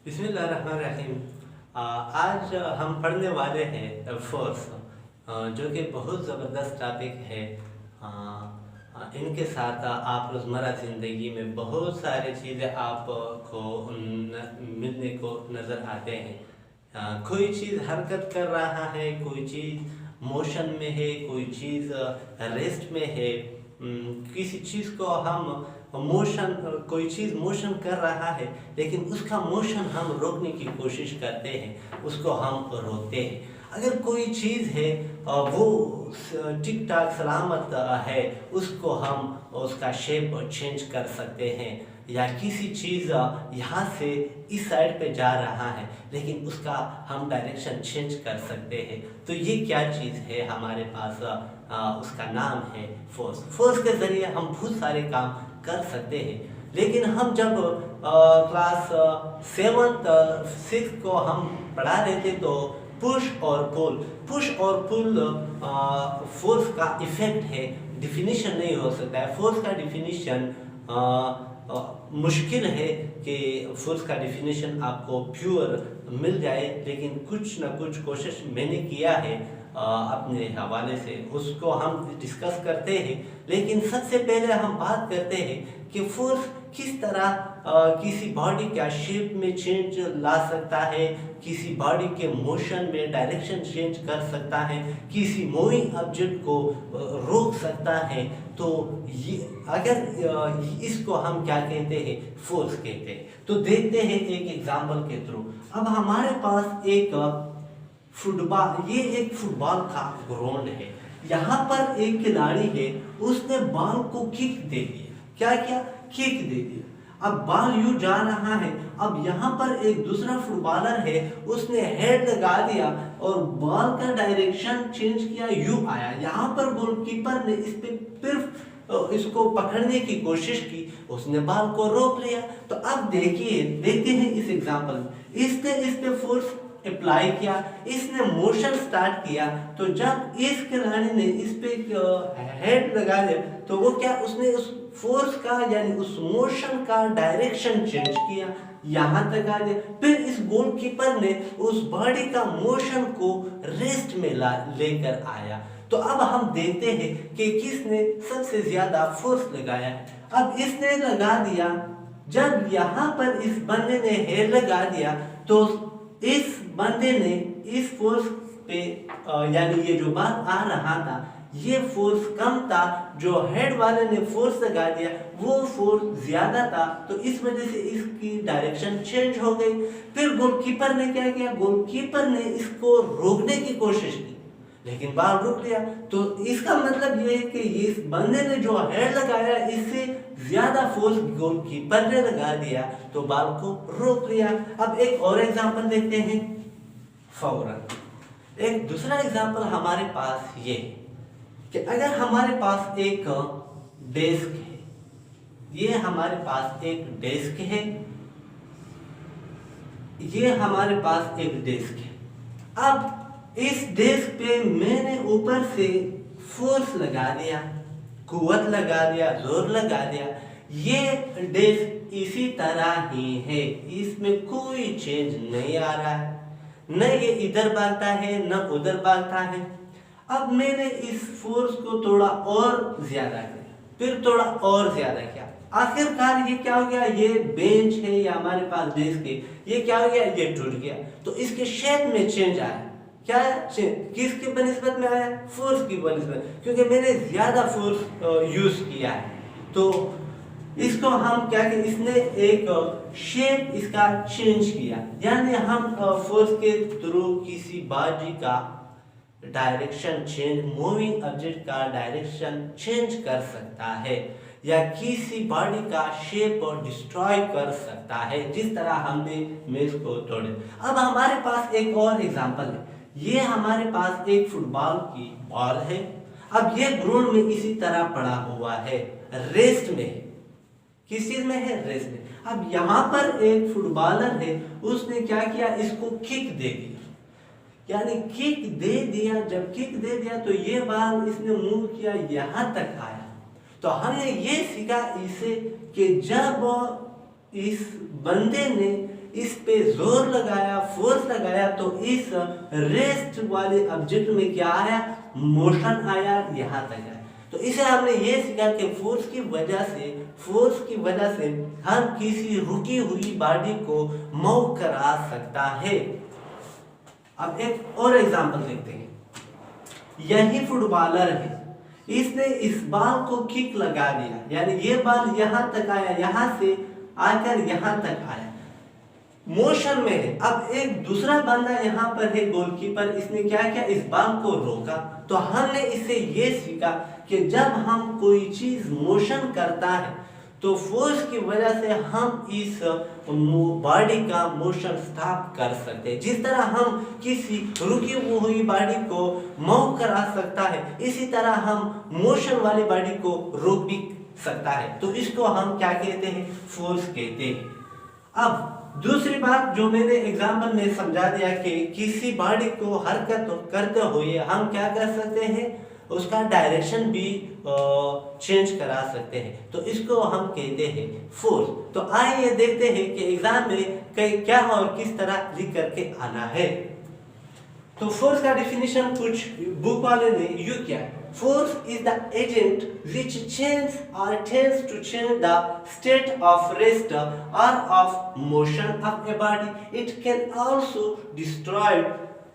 बिस्मिल्लाहिर्रहमानिर्रहीम। आज हम पढ़ने वाले हैं फोर्स, जो कि बहुत ज़बरदस्त टॉपिक है। इनके साथ आप रोज़मर्रा ज़िंदगी में बहुत सारी चीज़ें आपको मिलने को नज़र आते हैं। कोई चीज़ हरकत कर रहा है, कोई चीज़ मोशन में है, कोई चीज़ रेस्ट में है। किसी चीज़ को हम मोशन कोई चीज़ मोशन कर रहा है, लेकिन उसका मोशन हम रोकने की कोशिश करते हैं, उसको हम रोकते हैं। अगर कोई चीज़ है वो ठीक ठाक सलामत है, उसको हम उसका शेप चेंज कर सकते हैं। या किसी चीज़ यहाँ से इस साइड पे जा रहा है, लेकिन उसका हम डायरेक्शन चेंज कर सकते हैं। तो ये क्या चीज़ है हमारे पास? उसका नाम है फोर्स। फोर्स के ज़रिए हम बहुत सारे काम कर सकते हैं। लेकिन हम जब क्लास 7th 6th को हम पढ़ा रहे थे, तो पुश और पुल फोर्स का इफेक्ट है, डिफिनीशन नहीं हो सकता है। फोर्स का डिफिनीशन मुश्किल है कि फोर्स का डिफिनीशन आपको प्योर मिल जाए, लेकिन कुछ ना कुछ कोशिश मैंने किया है अपने हवाले से, उसको हम डिस्कस करते हैं। लेकिन सबसे पहले हम बात करते हैं कि फोर्स किस तरह किसी बॉडी का शेप में चेंज ला सकता है, किसी बॉडी के मोशन में डायरेक्शन चेंज कर सकता है, किसी मूविंग ऑब्जेक्ट को रोक सकता है। तो ये अगर इसको हम क्या कहते हैं? फोर्स कहते हैं। तो देखते हैं एक एग्जांपल के थ्रू। अब हमारे पास एक फुटबॉल, ये एक फुटबॉल का ग्राउंड है। यहाँ पर एक खिलाड़ी है, उसने बॉल को किक दे दिया। क्या किया? किक दे दिया। अब बॉल यू जा रहा है। अब यहाँ पर एक दूसरा फुटबॉलर है, उसने हेड लगा दिया और बॉल का डायरेक्शन चेंज किया, यू आया। यहाँ पर गोलकीपर ने इस पे सिर्फ इसको पकड़ने की कोशिश की, उसने बॉल को रोक लिया। तो अब देखते हैं इस एग्जांपल में, इसने इस पे फोर्स अप्लाई किया, इसने मोशन स्टार्ट किया। तो जब इस खिलाड़ी ने इस पे हेड लगा दिया, तो वो क्या, उसने उस फोर्स का यानी उस मोशन का डायरेक्शन चेंज किया, यहां तक आ गया। फिर इस गोलकीपर ने उस बॉडी का मोशन को रेस्ट में लेकर आया। तो अब हम देखते हैं कि किसने सबसे ज्यादा फोर्स लगाया है। अब इसने लगा दिया। जब यहाँ पर इस बंदे ने हेड लगा दिया, तो इस बंदे ने इस फोर्स पे यानी ये जो बात आ रहा था, ये फोर्स कम था, जो हेड वाले ने फोर्स लगा दिया वो फोर्स ज्यादा था। तो इस वजह से इसकी डायरेक्शन चेंज हो गई। फिर गोलकीपर ने क्या किया? गोलकीपर ने इसको रोकने की कोशिश की, लेकिन बॉल रुक लिया। तो इसका मतलब ये है कि इस बंदे ने जो हेड लगाया, इससे ज्यादा फोर्स गोलकीपर ने लगा दिया, तो बॉल को रोक लिया। अब एक और एग्जांपल देखते हैं फौरन। एक दूसरा एग्जांपल हमारे पास ये कि अगर हमारे पास एक डेस्क है, ये हमारे पास एक डेस्क है, ये हमारे पास एक डेस्क है। अब इस डेस्क पे मैंने ऊपर से फोर्स लगा दिया, कुव्वत लगा दिया, जोर लगा दिया। ये डेस्क इसी तरह ही है, इसमें कोई चेंज नहीं आ रहा है, न ये इधर भागता है न उधर भागता है। अब मैंने इस फोर्स को थोड़ा और ज्यादा किया, फिर थोड़ा और ज्यादा किया। आखिरकार ये क्या हो गया? ये बेंच है या हमारे पास डेस्क है, ये क्या हो गया? ये टूट गया। तो इसके शेप में चेंज आया। क्या किसकी बनिस्बत में आया? फोर्स की बनिस्बत, क्योंकि मैंने ज्यादा फोर्स यूज किया है। तो इसको हम क्या कहें? इसने एक शेप इसका चेंज किया, यानी हम फोर्स के थ्रू किसी बॉडी का डायरेक्शन चेंज, मूविंग ऑब्जेक्ट का डायरेक्शन चेंज कर सकता है, या किसी बॉडी का शेप डिस्ट्रॉय कर सकता है, जिस तरह हमने मेज को तोड़े। अब हमारे पास एक और एग्जांपल है। ये हमारे पास एक फुटबॉल की बॉल है। अब ये ग्राउंड में इसी तरह पड़ा हुआ है, रेस्ट में है। किस चीज में है? रेस्ट में। अब यहाँ पर एक फुटबॉलर है, उसने क्या किया? इसको किक दे दिया, यानी किक दे दिया। जब किक दे दिया तो ये बॉल इसने मूव किया, यहाँ तक आया। तो हमने ये सीखा इसे कि जब इस बंदे ने इस पे जोर लगाया, फोर्स लगाया, तो इस रेस्ट वाले ऑब्जेक्ट में क्या आया, मोशन आया, यहाँ तक आया। तो इसे हमने ये सीखा कि फोर्स की वजह से हम किसी रुकी हुई बॉडी को मूव करा सकता है। अब एक और एग्जांपल देखते हैं। यही फुटबॉलर है, इसने इस बॉल को किक लगा दिया, यानी ये बॉल यहां तक आया, यहां से आकर यहां तक आया, मोशन में है। अब एक दूसरा बंदा यहाँ पर है, गोलकीपर, इसने क्या किया, इस बॉल को रोका। तो हमने इससे ये सीखा कि जब हम कोई चीज मोशन करता है तो फोर्स की वजह से हम इस बॉडी का मोशन स्टॉप कर सकते हैं। जिस तरह हम किसी रुकी हुई बॉडी को मूव करा सकता है, इसी तरह हम मोशन वाली बॉडी को रोक भी सकता है। तो इसको हम क्या कहते हैं, फोर्स कहते हैं। अब दूसरी बात जो मैंने एग्जाम्पल में समझा दिया कि किसी बॉडी को हरकत करते हुए हम क्या कर सकते हैं, उसका डायरेक्शन भी चेंज करा सकते हैं। तो इसको हम कहते हैं फोर्स। तो आइए देखते हैं कि एग्जाम में क्या और किस तरह लिख करके आना है। तो फोर्स का डिफिनेशन कुछ बुक वाले ने यूं किया, force is the agent which changes or tends to change the state of rest or of motion of a body. It can also destroy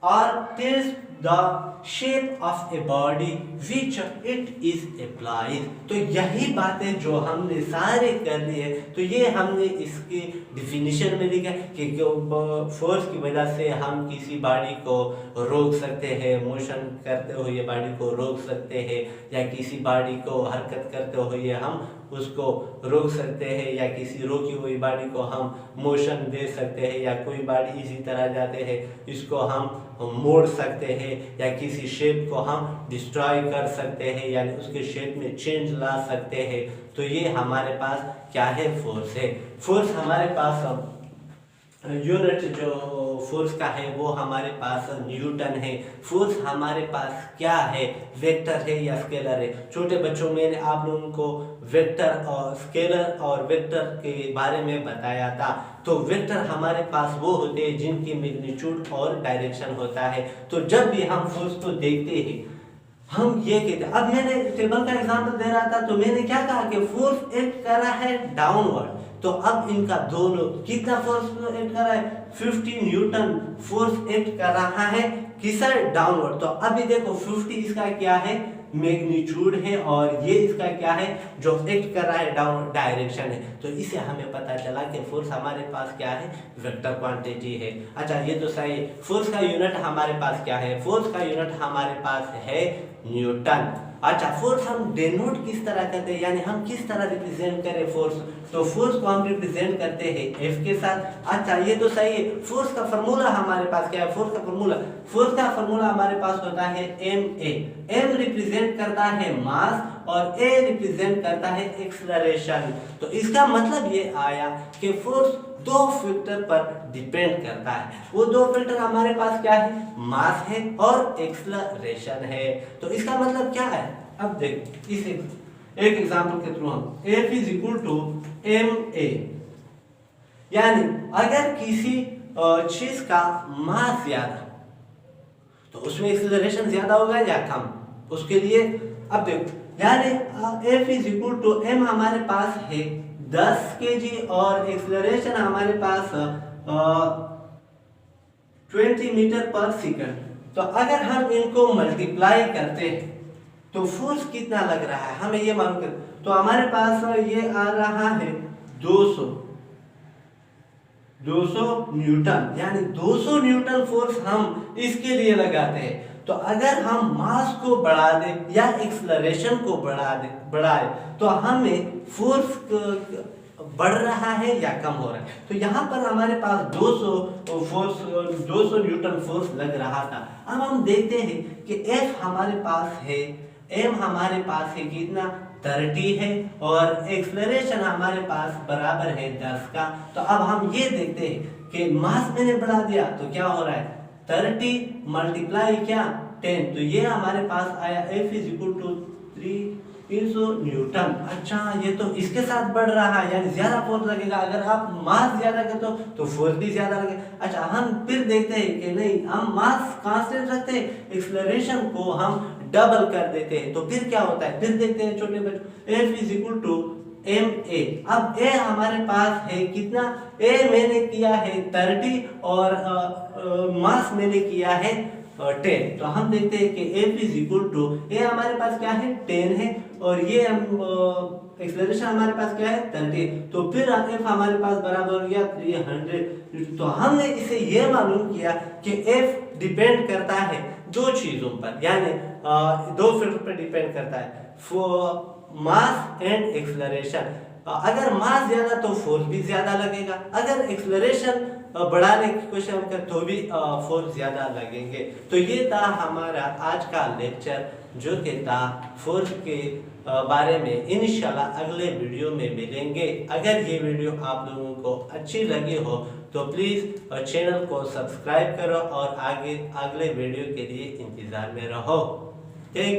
or change the shape of a body which it is applied. तो यही बातें जो हमने सारे कर ली है, तो ये हमने इसके डिफिनीशन में लिखा कि फोर्स की वजह से हम किसी बॉडी को रोक सकते हैं, मोशन करते हुए बॉडी को रोक सकते हैं, या किसी बॉडी को हरकत करते हुए हम उसको रोक सकते हैं, या किसी रोकी हुई बॉडी को हम मोशन दे सकते हैं, या कोई बॉडी इसी तरह जाते हैं इसको हम मोड़ सकते हैं, या किसी शेप को हम डिस्ट्रॉय कर सकते हैं, यानी उसके शेप में चेंज ला सकते हैं। तो ये हमारे पास क्या है, फोर्स है। फोर्स हमारे पास यूनिट जो फोर्स का है वो हमारे पास न्यूटन है। फोर्स हमारे पास क्या है, वेक्टर है या स्केलर है। छोटे बच्चों में आप लोगों को वेक्टर और स्केलर और वेक्टर के बारे में बताया था। तो वेक्टर हमारे पास वो होते हैं जिनकी मैग्नीट्यूड और डायरेक्शन होता है। तो जब भी हम फोर्स को देखते हैं हम ये कहते हैं, अब मैंने टेबल का एग्जांपल दे रहा था, तो मैंने क्या कहा कि फोर्स एक्ट कर रहा है डाउनवर्ड। तो अब इनका दोनों कितना फोर्स एक्ट कर रहा है, 50 न्यूटन फोर्स एक्ट कर रहा है किस साइड, डाउनवर्ड। तो अभी देखो 50 इसका क्या है, मैग्नीट्यूड है, और ये इसका क्या है जो एक्ट कर रहा है, डाउन डायरेक्शन है। तो इससे हमें पता चला कि फोर्स हमारे पास क्या है, वेक्टर क्वांटिटी है। अच्छा ये तो सही है। फोर्स का यूनिट हमारे पास क्या है, फोर्स का यूनिट हमारे पास है न्यूटन। अच्छा फोर्स हम डिनोट किस तरह करते हैं, यानी हम किस तरह रिप्रेजेंट करें फोर्स, तो फोर्स को हम रिप्रेजेंट करते हैं एफ के साथ। अच्छा ये तो सही है। फोर्स का फॉर्मूला हमारे पास क्या है, फोर्स का फॉर्मूला हमारे पास होता है एम ए। एम रिप्रेजेंट करता है मास और ए रिप्रेजेंट करता है एक्सेलरेशन। तो इसका मतलब ये आया कि फोर्स दो फैक्टर पर डिपेंड करता है। वो दो फैक्टर हमारे पास क्या है, मास है और एक्सेलरेशन है। तो इसका मतलब क्या है, अब देख इस एक एग्जांपल के थ्रू हम F is equal to m a, यानी अगर किसी चीज का मास ज्यादा तो उसमें एक्सेलरेशन ज्यादा होगा या कम, उसके लिए अब देखो यानी F is equal to m हमारे पास है 10 kg और एक्सेलरेशन हमारे पास 20 मीटर पर सेकंड। तो अगर हम इनको मल्टीप्लाई करते हैं तो फोर्स कितना लग रहा है हमें ये मालूम कर, तो हमारे पास ये आ रहा है 200 न्यूटन, यानी 200 न्यूटन फोर्स हम इसके लिए लगाते हैं। तो अगर हम मास को बढ़ा दें या एक्सेलरेशन को बढ़ाए तो हमें फोर्स बढ़ रहा है या कम हो रहा है। तो यहाँ पर हमारे पास 200 न्यूटन फोर्स लग रहा था। अब हम देखते हैं कि F हमारे पास है, M हमारे पास है कितना 30 है, और एक्सेलरेशन हमारे पास बराबर है 10 का। तो अब हम ये देखते हैं कि मास मैंने बढ़ा दिया तो क्या हो रहा है 30 मल्टीप्लाई क्या 10, तो ये हमारे पास आया F is equal to 3 300 newton. अच्छा, ये तो इसके साथ बढ़ रहा है, यानी ज्यादा फोर्स लगेगा। अगर आप मास ज्यादा करते हो तो फोर्स भी ज्यादा लगेगा। अच्छा, हम फिर देखते हैं कि नहीं, हम मास कांस्टेंट रखते हैं, एक्सेलरेशन को हम डबल कर देते हैं, तो फिर क्या होता है, फिर देखते हैं छोटे बच्चों। F is equal to ma। अब a हमारे पास है कितना, a मैंने किया है 30 और मास मैंने किया है 10। तो हम देखते हैं कि F is equal to, a हमारे पास क्या है 10 है, और ये एक्सेलरेशन हमारे पास क्या है 30, तो फिर F हमारे पास बराबर हो गया 300। तो हमने इसे ये मालूम किया कि F डिपेंड करता है दो चीजों पर, यानी दो फैक्टर पर डिपेंड करता है, मास एंड एक्सेलरेशन। अगर मास ज्यादा तो फोर्स भी ज्यादा लगेगा, अगर एक्सेलरेशन बढ़ाने की कोशिश हम करें तो भी फोर्स ज्यादा लगेंगे। तो ये था हमारा आज का लेक्चर, जो कि था फोर्स के बारे में। इंशाल्लाह अगले वीडियो में मिलेंगे। अगर ये वीडियो आप लोगों को अच्छी लगी हो तो प्लीज़ चैनल को सब्सक्राइब करो और आगे अगले वीडियो के लिए इंतज़ार में रहो। थैंक